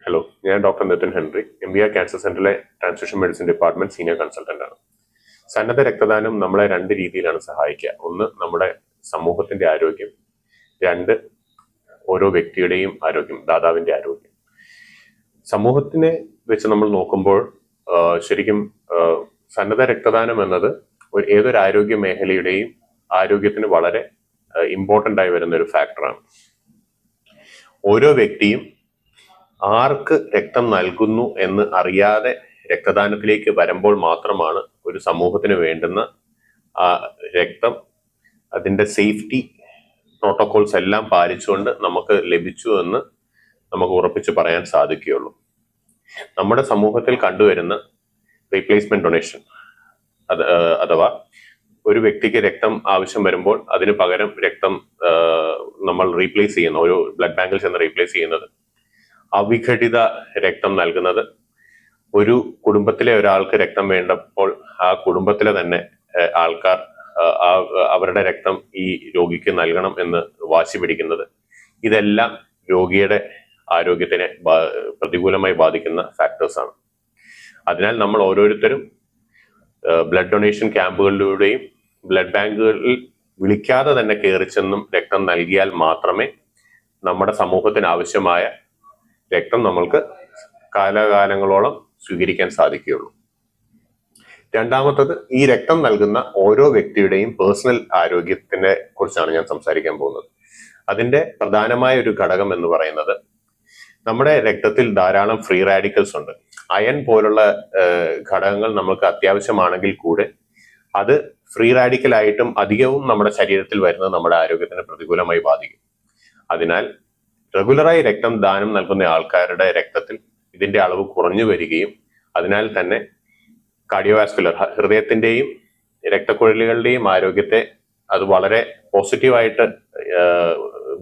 Hello, ഞാൻ doctor Nitin Henry, MBR cancer സെന്ററിലെ transfusion medicine department senior consultant ആണ്. സന്നദ്ധ രക്തദാനം നമ്മളെ രണ്ട് രീതിയിലാണ് സഹായിക്കുക. ഒന്ന്, നമ്മുടെ സമൂഹത്തിന്റെ ആരോഗ്യം. രണ്ട്, ഓരോ വ്യക്തിയുടെയും ആരോഗ്യം, ദാതാവിന്റെ ആരോഗ്യം. സമൂഹത്തിനെ വെച്ച് നമ്മൾ നോക്കുമ്പോൾ ശരിക്കും സന്നദ്ധ രക്തദാനം എന്നത് ഏതൊരു ആരോഗ്യ മേഖലയുടെയും ആരോഗ്യത്തിന് വളരെ ഇമ്പോർട്ടൻ്റ് ആയി വരുന്ന ഒരു ഫാക്ടറാണ്. ഓരോ വ്യക്തിയും ആർക്ക് രക്തം നൽകുന്നു എന്ന് അറിയാതെ രക്തദാനത്തിലേക്ക് വരുമ്പോൾ മാത്രമാണ് ഒരു സമൂഹത്തിന് വേണ്ടുന്ന രക്തം അതിൻ്റെ സേഫ്റ്റി പ്രോട്ടോകോൾസ് എല്ലാം പാലിച്ചുകൊണ്ട് നമുക്ക് ലഭിച്ചു എന്ന് നമുക്ക് ഉറപ്പിച്ച് പറയാൻ സാധിക്കുകയുള്ളൂ. നമ്മുടെ സമൂഹത്തിൽ കണ്ടുവരുന്ന റീപ്ലേസ്മെന്റ് ഡൊണേഷൻ അഥവാ ഒരു വ്യക്തിക്ക് രക്തം ആവശ്യം വരുമ്പോൾ അതിന് പകരം രക്തം നമ്മൾ റീപ്ലേസ് ചെയ്യുന്ന, ഒരു ബ്ലഡ് ബാങ്കിൽ ചെന്ന് റീപ്ലേസ് ചെയ്യുന്നത്, അവിഘടിത രക്തം നൽകുന്നത്, ഒരു കുടുംബത്തിലെ ഒരാൾക്ക് രക്തം വേണ്ടപ്പോൾ ആ കുടുംബത്തിലെ തന്നെ ആൾക്കാർ അവരുടെ രക്തം ഈ രോഗിക്ക് നൽകണം എന്ന് വാശി പിടിക്കുന്നത്, ഇതെല്ലാം രോഗിയുടെ ആരോഗ്യത്തിനെ പ്രതികൂലമായി ബാധിക്കുന്ന ഫാക്ടേഴ്സാണ്. അതിനാൽ നമ്മൾ ഓരോരുത്തരും ബ്ലഡ് ഡൊണേഷൻ ക്യാമ്പുകളിലൂടെയും ബ്ലഡ് ബാങ്കുകളിൽ വിളിക്കാതെ തന്നെ കയറിച്ചെന്നും രക്തം നൽകിയാൽ മാത്രമേ നമ്മുടെ സമൂഹത്തിന് ആവശ്യമായ രക്തം നമ്മൾക്ക് കാലാകാലങ്ങളോളം സ്വീകരിക്കാൻ സാധിക്കുകയുള്ളൂ. രണ്ടാമത്തത്, ഈ രക്തം നൽകുന്ന ഓരോ വ്യക്തിയുടെയും പേഴ്സണൽ ആരോഗ്യത്തിനെ കുറിച്ചാണ് ഞാൻ സംസാരിക്കാൻ പോകുന്നത്. അതിന്റെ പ്രധാനമായ ഒരു ഘടകം എന്ന് പറയുന്നത്, നമ്മുടെ രക്തത്തിൽ ധാരാളം ഫ്രീ റാഡിക്കൽസ് ഉണ്ട്. അയൺ പോലുള്ള ഘടകങ്ങൾ നമുക്ക് അത്യാവശ്യമാണെങ്കിൽ കൂടെ അത് ഫ്രീ റാഡിക്കൽ ആയിട്ടും അധികവും നമ്മുടെ ശരീരത്തിൽ വരുന്നത് നമ്മുടെ ആരോഗ്യത്തിന് പ്രതികൂലമായി ബാധിക്കും. അതിനാൽ റെഗുലറായി രക്തം ദാനം നൽകുന്ന ആൾക്കാരുടെ രക്തത്തിൽ ഇതിന്റെ അളവ് കുറഞ്ഞു വരികയും അതിനാൽ തന്നെ കാർഡിയോവാസ്കുലർ, ഹൃദയത്തിന്റെയും രക്തക്കുഴലുകളുടെയും ആരോഗ്യത്തെ അത് വളരെ പോസിറ്റീവായിട്ട്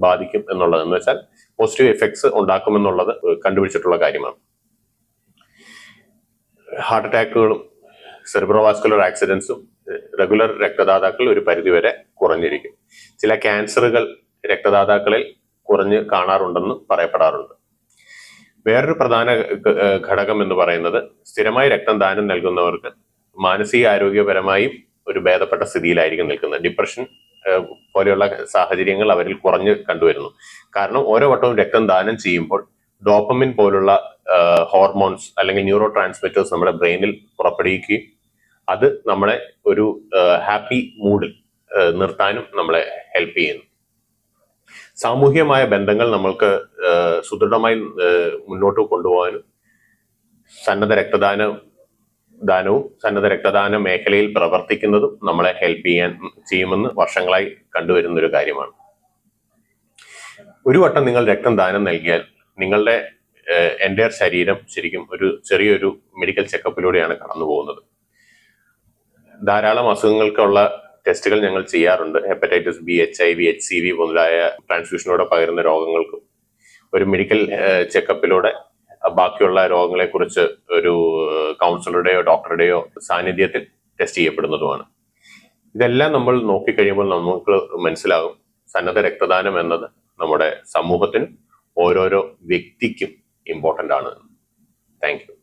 ബാധിക്കും എന്നുള്ളത്, എന്ന് വെച്ചാൽ പോസിറ്റീവ് എഫക്ട്സ് ഉണ്ടാക്കുമെന്നുള്ളത് കണ്ടുപിടിച്ചിട്ടുള്ള കാര്യമാണ്. ഹാർട്ട് അറ്റാക്കുകളും സെറിബ്രോവാസ്കുലർ ആക്സിഡൻസും റെഗുലർ രക്തദാതാക്കൾ ഒരു പരിധിവരെ കുറഞ്ഞിരിക്കും. ചില ക്യാൻസറുകൾ രക്തദാതാക്കളിൽ കുറഞ്ഞ് കാണാറുണ്ടെന്ന് പറയപ്പെടാറുണ്ട്. വേറൊരു പ്രധാന ഘടകം എന്ന് പറയുന്നത്, സ്ഥിരമായി രക്തം ദാനം നൽകുന്നവർക്ക് മാനസിക ആരോഗ്യപരമായും ഒരു ഭേദപ്പെട്ട സ്ഥിതിയിലായിരിക്കും നിൽക്കുന്നത്. ഡിപ്രഷൻ പോലെയുള്ള സാഹചര്യങ്ങൾ അവരിൽ കുറഞ്ഞ് കണ്ടുവരുന്നു. കാരണം ഓരോ വട്ടവും രക്തം ദാനം ചെയ്യുമ്പോൾ ഡോപ്പമിൻ പോലുള്ള ഹോർമോൺസ് അല്ലെങ്കിൽ ന്യൂറോ ട്രാൻസ്മിറ്റേഴ്സ് നമ്മുടെ ബ്രെയിനിൽ പുറപ്പെടുവിക്കുകയും അത് നമ്മളെ ഒരു ഹാപ്പി മൂഡിൽ നിർത്താനും നമ്മളെ ഹെൽപ്പ് ചെയ്യുന്നു. സാമൂഹികമായ ബന്ധങ്ങൾ നമ്മൾക്ക് സുദൃഢമായി മുന്നോട്ട് കൊണ്ടുപോകാനും സന്നദ്ധ രക്തദാനവും സന്നദ്ധ രക്തദാന മേഖലയിൽ പ്രവർത്തിക്കുന്നതും നമ്മളെ ഹെൽപ്പ് ചെയ്യുമെന്ന് വർഷങ്ങളായി കണ്ടുവരുന്ന ഒരു കാര്യമാണ്. ഒരു വട്ടം നിങ്ങൾ രക്തം ദാനം നൽകിയാൽ നിങ്ങളുടെ എൻ്റയർ ശരീരം ശരിക്കും ഒരു ചെറിയൊരു മെഡിക്കൽ ചെക്കപ്പിലൂടെയാണ് കടന്നു പോകുന്നത്. ധാരാളം അസുഖങ്ങൾക്കുള്ള ടെസ്റ്റുകൾ ഞങ്ങൾ ചെയ്യാറുണ്ട്. ഹെപ്പറ്റൈറ്റിസ് ബി, HIV, HCV മുതലായ ട്രാൻസ്ഫ്യൂഷനോടെ പകരുന്ന രോഗങ്ങൾക്കും ഒരു മെഡിക്കൽ ചെക്കപ്പിലൂടെ ബാക്കിയുള്ള രോഗങ്ങളെ കുറിച്ച് ഒരു കൗൺസിലറുടെയോ ഡോക്ടറുടെയോ സാന്നിധ്യത്തിൽ ടെസ്റ്റ് ചെയ്യപ്പെടുന്നതുമാണ്. ഇതെല്ലാം നമ്മൾ നോക്കിക്കഴിയുമ്പോൾ നമുക്ക് മനസ്സിലാകും, സന്നദ്ധ രക്തദാനം എന്നത് നമ്മുടെ സമൂഹത്തിനും ഓരോരോ വ്യക്തിക്കും ഇമ്പോർട്ടൻ്റ് ആണ്. Thank you.